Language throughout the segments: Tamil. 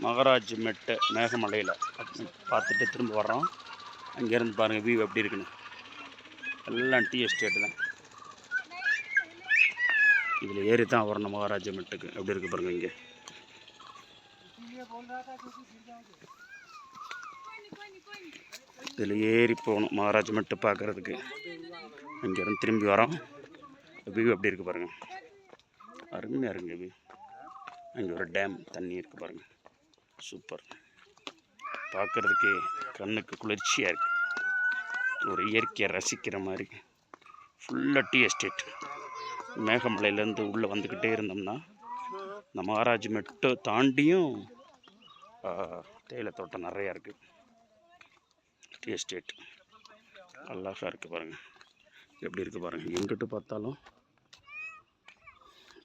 மகாராஜ் மெட்டு மேகமலையில் பார்த்துட்டு திரும்ப வர்றோம். அங்கேருந்து பாருங்கள் வியூ எப்படி இருக்குன்னு. எல்லாம் டீ எஸ்டேட்டு தான். இதில் ஏறி தான் வரணும் மகாராஜ மெட்டுக்கு. எப்படி இருக்குது பாருங்கள். இங்கே இதில் ஏறி போகணும் மகாராஜ மெட்டு பார்க்குறதுக்கு. அங்கேருந்து திரும்பி வரோம். வியூ எப்படி இருக்குது பாருங்கள். அருமையாக இருக்குங்க வியூ. அங்கே ஒரு டேம் தண்ணி இருக்குது பாருங்கள். சூப்பர். பார்க்குறதுக்கு கண்ணுக்கு குளிர்ச்சியாக இருக்குது. ஒரு இயற்கையை ரசிக்கிற மாதிரி. ஃபுல்லாக டீ எஸ்டேட். மேகமலையிலேருந்து உள்ளே வந்துக்கிட்டே இருந்தோம்னா இந்த மகாராஜ் மெட்டு தாண்டியும் தேயிலை தோட்டம் நிறையா இருக்குது. டீ எஸ்டேட் அழகாக இருக்குது பாருங்கள். எப்படி இருக்குது பாருங்கள். எங்கிட்டு பார்த்தாலும்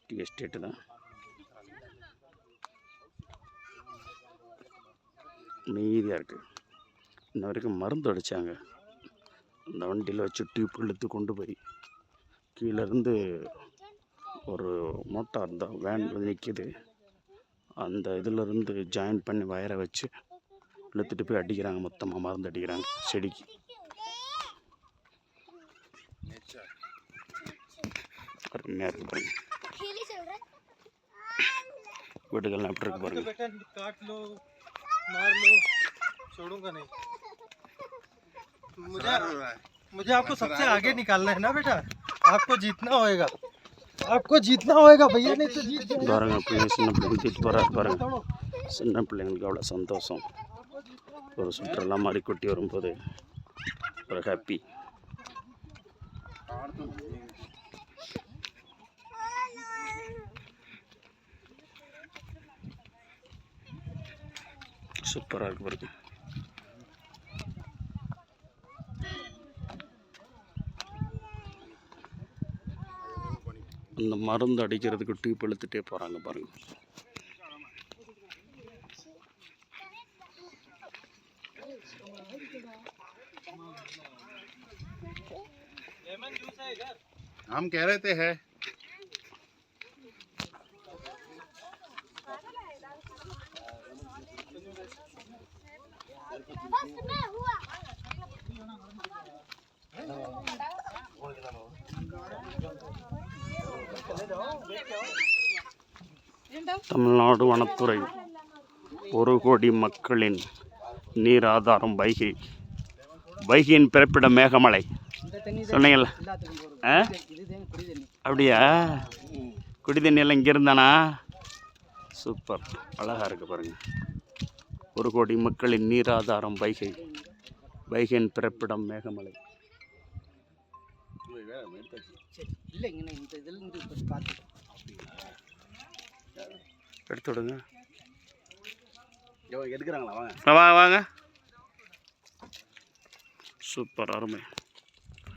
டீ எஸ்டேட்டு தான். அமைதியாக இருக்குது. இன்ன வரைக்கும் மருந்து அடித்தாங்க. அந்த வண்டியில் வச்சு டியூப் இழுத்து கொண்டு போய் கீழேருந்து ஒரு மோட்டார் தான் வேன் நிற்கிது. அந்த இதிலேருந்து ஜாயின் பண்ணி வயரை வச்சு இழுத்துட்டு போய் அடிக்கிறாங்க. மொத்தமாக மருந்து அடிக்கிறாங்க செடிக்கு. அருமையாக இருக்குது பாருங்க. வீடுகள்லாம் எப்படி இருக்கு பாருங்க. मुझे आपको सबसे आगे निकालना है ना बेटा. आपको जीतना होएगा. आपको जीतना होएगा भैया, नहीं तो जीत जाएगा. பாருங்க சின்ன பிள்ளைங்க தூக்கிட்டு போகிறாரு பாருங்க. சின்ன பிள்ளைங்களுக்கு அவ்வளோ சந்தோஷம். ஒரு சுற்றுலா மாதிரி கொட்டி வரும்போது ஒரு ஹாப்பி. சூப்பராக இருக்கு பாருங்க. அந்த மருந்து அடிக்கிறதுக்கு டியூப் இழுத்துட்டே போகிறாங்க பாருங்க. हम कह रहे थे है தமிழ்நாடு வனத்துறை 1 கோடி மக்களின் நீர் ஆதாரம் வைகை. வைகையின் பிறப்பிடம் மேகமலை சொன்னீங்கல்ல. அப்படியா? குடி தண்ணி எல்லாம் இங்கே இருந்தானா? சூப்பர். அழகாக இருக்குது பாருங்கள். 1 கோடி மக்களின் நீர் ஆதாரம் வைகை. வைகையின் பிறப்பிடம் மேகமலை. எடுத்து விடுங்க. எடுக்கிறாங்களா? வாங்க வாங்க. சூப்பர். அருமை.